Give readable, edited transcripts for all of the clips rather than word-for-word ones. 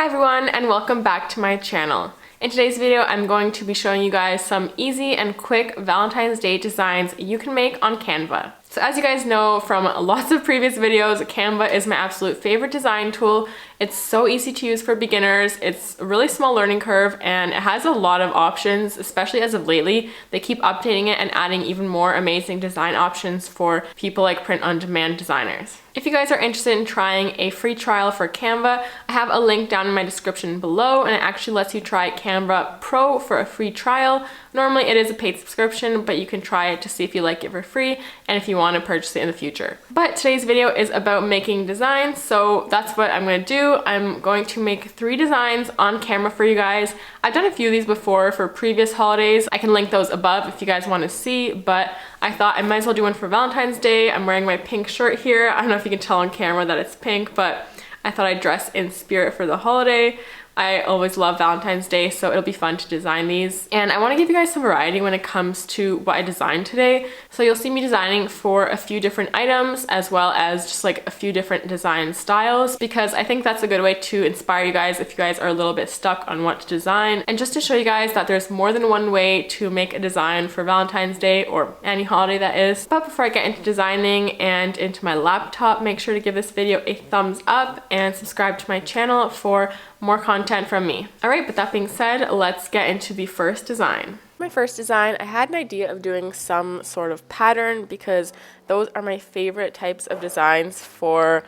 Hi everyone, and welcome back to my channel. In today's video, I'm going to be showing you guys some easy and quick Valentine's Day designs you can make on Canva. So as you guys know from lots of previous videos, Canva is my absolute favorite design tool. It's so easy to use for beginners. It's a really small learning curve and it has a lot of options, especially as of lately. They keep updating it and adding even more amazing design options for people like print-on-demand designers. If you guys are interested in trying a free trial for Canva, I have a link down in my description below, and it actually lets you try Canva Pro for a free trial. Normally it is a paid subscription, but you can try it to see if you like it for free and if you want to purchase it in the future. But today's video is about making designs, so that's what I'm going to do. I'm going to make 3 designs on camera for you guys. I've done a few of these before for previous holidays. I can link those above if you guys want to see, but I thought I might as well do one for Valentine's Day. I'm wearing my pink shirt here. I don't know if you can tell on camera that it's pink, but I thought I'd dress in spirit for the holiday. I always love Valentine's Day, so it'll be fun to design these. And I want to give you guys some variety when it comes to what I designed today. So you'll see me designing for a few different items as well as just like a few different design styles, because I think that's a good way to inspire you guys if you guys are a little bit stuck on what to design, and just to show you guys that there's more than one way to make a design for Valentine's Day or any holiday that is. But before I get into designing and into my laptop, make sure to give this video a thumbs up and subscribe to my channel for more content from me. Alright, but that being said, let's get into the first design. My first design, I had an idea of doing some sort of pattern because those are my favorite types of designs for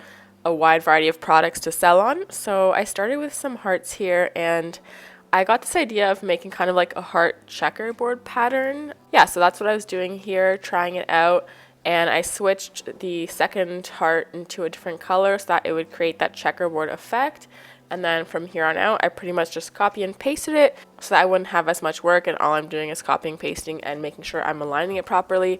a wide variety of products to sell on. So I started with some hearts here and I got this idea of making kind of like a heart checkerboard pattern. Yeah, so that's what I was doing here, trying it out. And I switched the second heart into a different color so that it would create that checkerboard effect. And then from here on out, I pretty much just copy and pasted it so that I wouldn't have as much work, and all I'm doing is copying, pasting, and making sure I'm aligning it properly.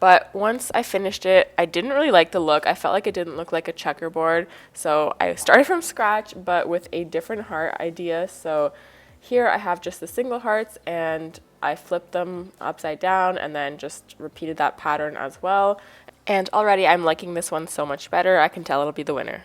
But once I finished it, I didn't really like the look. I felt like it didn't look like a checkerboard. So I started from scratch, but with a different heart idea. So here I have just the single hearts and I flipped them upside down and then just repeated that pattern as well. And already I'm liking this one so much better. I can tell it'll be the winner.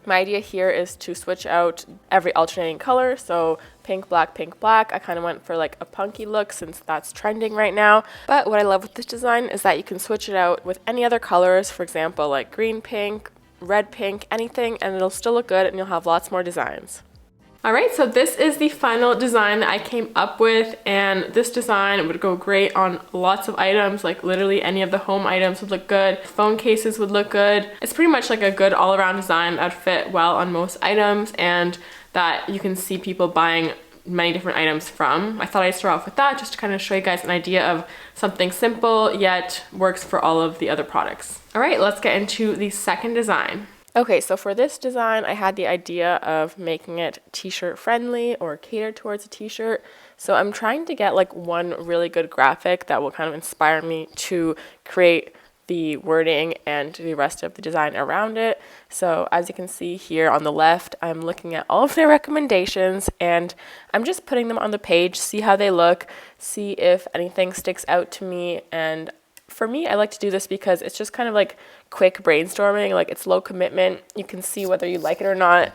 My idea here is to switch out every alternating color, so pink, black, pink, black. I kind of went for like a punky look since that's trending right now. But what I love with this design is that you can switch it out with any other colors, for example, like green, pink, red, pink, anything, and it'll still look good and you'll have lots more designs. Alright, so this is the final design that I came up with, and this design would go great on lots of items, like literally any of the home items would look good. Phone cases would look good. It's pretty much like a good all-around design that would fit well on most items and that you can see people buying many different items from. I thought I'd start off with that just to kind of show you guys an idea of something simple yet works for all of the other products. Alright, let's get into the second design. Okay, so for this design, I had the idea of making it t-shirt friendly or catered towards a t-shirt. So I'm trying to get like one really good graphic that will kind of inspire me to create the wording and the rest of the design around it. So as you can see here on the left, I'm looking at all of their recommendations and I'm just putting them on the page, see how they look, see if anything sticks out to me. And for me, I like to do this because it's just kind of like quick brainstorming, like it's low commitment. You can see whether you like it or not.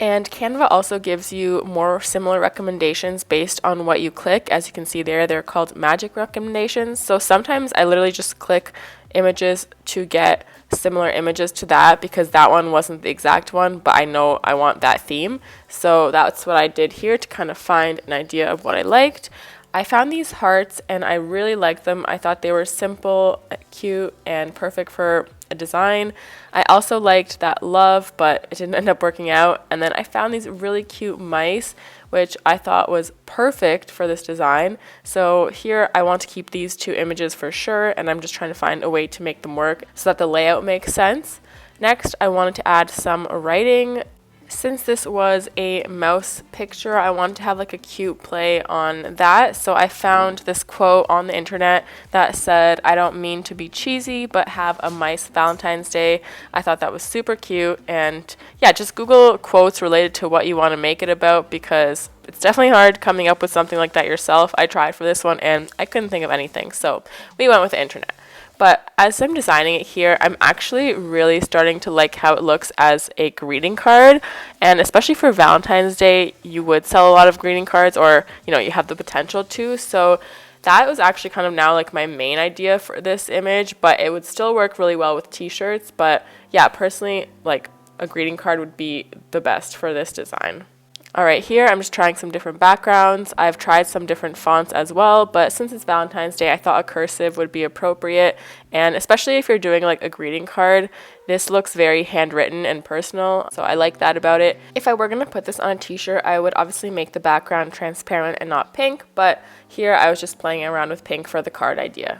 And Canva also gives you more similar recommendations based on what you click. As you can see there, they're called magic recommendations. So sometimes I literally just click images to get similar images to that because that one wasn't the exact one, but I know I want that theme. So that's what I did here to kind of find an idea of what I liked. I found these hearts and I really liked them. I thought they were simple, cute, and perfect for a design. I also liked that love, but it didn't end up working out. And then I found these really cute mice, which I thought was perfect for this design. So here I want to keep these 2 images for sure, and I'm just trying to find a way to make them work so that the layout makes sense. Next, I wanted to add some writing. Since this was a mouse picture, I wanted to have like a cute play on that. So I found this quote on the internet that said, "I don't mean to be cheesy, but have a mice Valentine's Day." I thought that was super cute. And yeah, just Google quotes related to what you want to make it about because it's definitely hard coming up with something like that yourself. I tried for this one and I couldn't think of anything. So we went with the internet. But as I'm designing it here, I'm actually really starting to like how it looks as a greeting card. And especially for Valentine's Day, you would sell a lot of greeting cards, or, you know, you have the potential to. So that was actually kind of now like my main idea for this image, but it would still work really well with t-shirts. But yeah, personally, like a greeting card would be the best for this design. All right, here I'm just trying some different backgrounds. I've tried some different fonts as well, but since it's Valentine's Day, I thought a cursive would be appropriate. And especially if you're doing like a greeting card, this looks very handwritten and personal, so I like that about it. If I were gonna put this on a t-shirt, I would obviously make the background transparent and not pink, but here I was just playing around with pink for the card idea.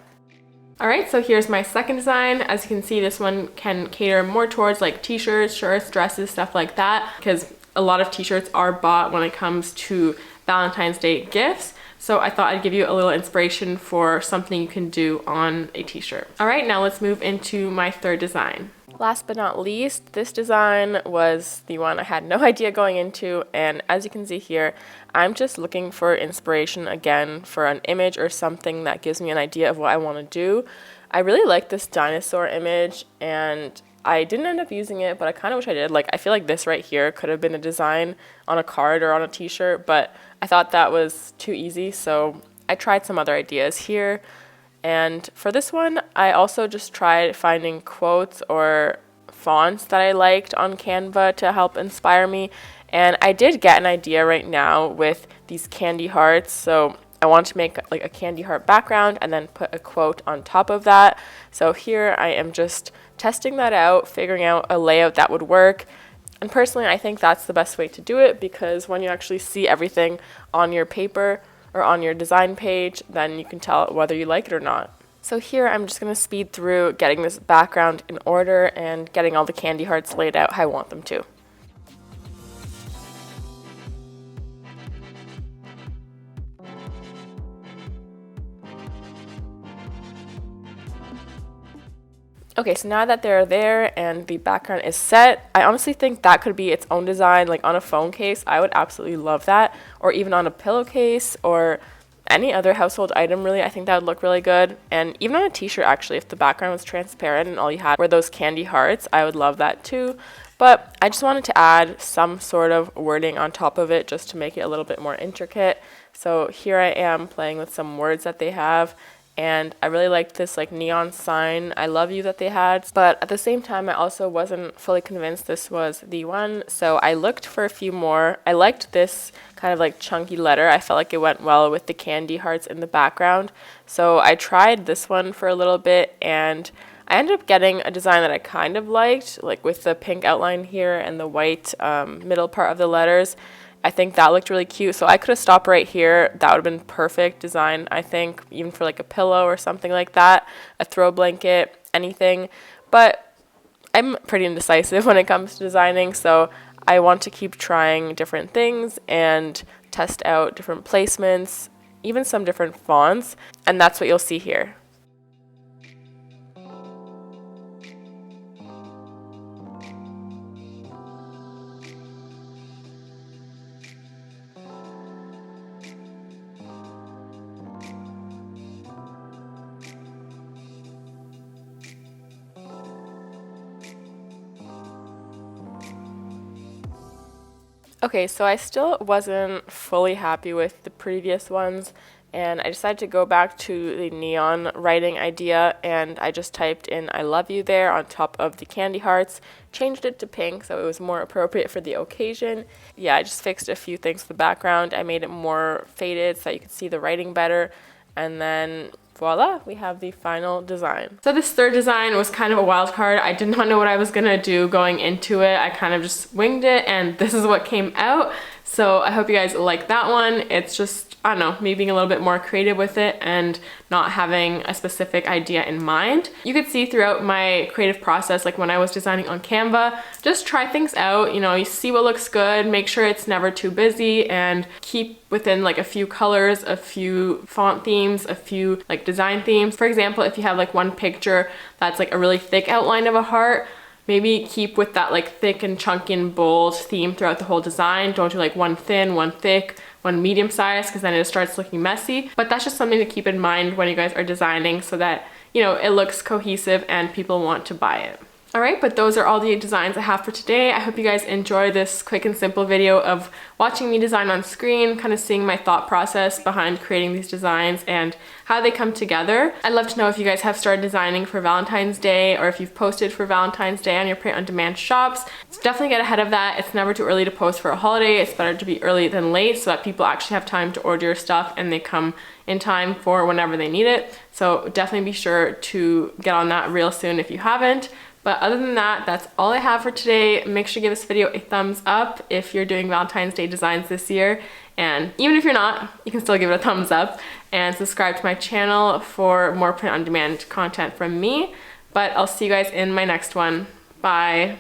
Alright, so here's my second design. As you can see, this one can cater more towards like t-shirts, shirts, dresses, stuff like that, because a lot of t-shirts are bought when it comes to Valentine's Day gifts. So I thought I'd give you a little inspiration for something you can do on a t-shirt. All right, now let's move into my third design. Last but not least, this design was the one I had no idea going into, and as you can see here, I'm just looking for inspiration again for an image or something that gives me an idea of what I want to do. I really like this dinosaur image, and I didn't end up using it, but I kind of wish I did. Like, I feel like this right here could have been a design on a card or on a t-shirt, but I thought that was too easy, so I tried some other ideas here. And for this one, I also just tried finding quotes or fonts that I liked on Canva to help inspire me. And I did get an idea right now with these candy hearts, so I want to make like a candy heart background and then put a quote on top of that. So here I am just testing that out, figuring out a layout that would work. And personally, I think that's the best way to do it, because when you actually see everything on your paper or on your design page, then you can tell whether you like it or not. So here I'm just going to speed through getting this background in order and getting all the candy hearts laid out how I want them to. Okay, so now that they're there and the background is set, I honestly think that could be its own design, like on a phone case. I would absolutely love that, or even on a pillowcase or any other household item, really. I think that would look really good. And even on a t-shirt, actually, if the background was transparent and all you had were those candy hearts, I would love that too. But I just wanted to add some sort of wording on top of it just to make it a little bit more intricate. So here I am playing with some words that they have. And I really liked this like neon sign, I love you, that they had. But at the same time, I also wasn't fully convinced this was the one. So I looked for a few more. I liked this kind of like chunky letter. I felt like it went well with the candy hearts in the background. So I tried this one for a little bit, and I ended up getting a design that I kind of liked, like with the pink outline here and the white middle part of the letters. I think that looked really cute, so I could have stopped right here. That would have been perfect design, I think, even for like a pillow or something like that, a throw blanket, anything. But I'm pretty indecisive when it comes to designing, so I want to keep trying different things and test out different placements, even some different fonts, and that's what you'll see here. Okay, so I still wasn't fully happy with the previous ones, and I decided to go back to the neon writing idea, and I just typed in I love you there on top of the candy hearts, changed it to pink so it was more appropriate for the occasion. Yeah, I just fixed a few things with the background. I made it more faded so that you could see the writing better, and then voila, we have the final design. So this third design was kind of a wild card. I did not know what I was gonna do going into it. I kind of just winged it, and this is what came out. So I hope you guys like that one. It's just, I don't know, me being a little bit more creative with it and not having a specific idea in mind. You could see throughout my creative process, like when I was designing on Canva, just try things out, you know, you see what looks good, make sure it's never too busy, and keep within like a few colors, a few font themes, a few like design themes. For example, if you have like one picture that's like a really thick outline of a heart, maybe keep with that like thick and chunky and bold theme throughout the whole design. Don't do like one thin, one thick, one medium size, because then it starts looking messy. But that's just something to keep in mind when you guys are designing, so that you know, it looks cohesive and people want to buy it. Alright, but those are all the designs I have for today. I hope you guys enjoy this quick and simple video of watching me design on screen, kind of seeing my thought process behind creating these designs and how they come together. I'd love to know if you guys have started designing for Valentine's Day or if you've posted for Valentine's Day on your print-on-demand shops. So definitely get ahead of that. It's never too early to post for a holiday. It's better to be early than late so that people actually have time to order your stuff and they come in time for whenever they need it. So definitely be sure to get on that real soon if you haven't. But other than that, that's all I have for today. Make sure to give this video a thumbs up if you're doing Valentine's Day designs this year. And even if you're not, you can still give it a thumbs up. And subscribe to my channel for more print-on-demand content from me. But I'll see you guys in my next one. Bye.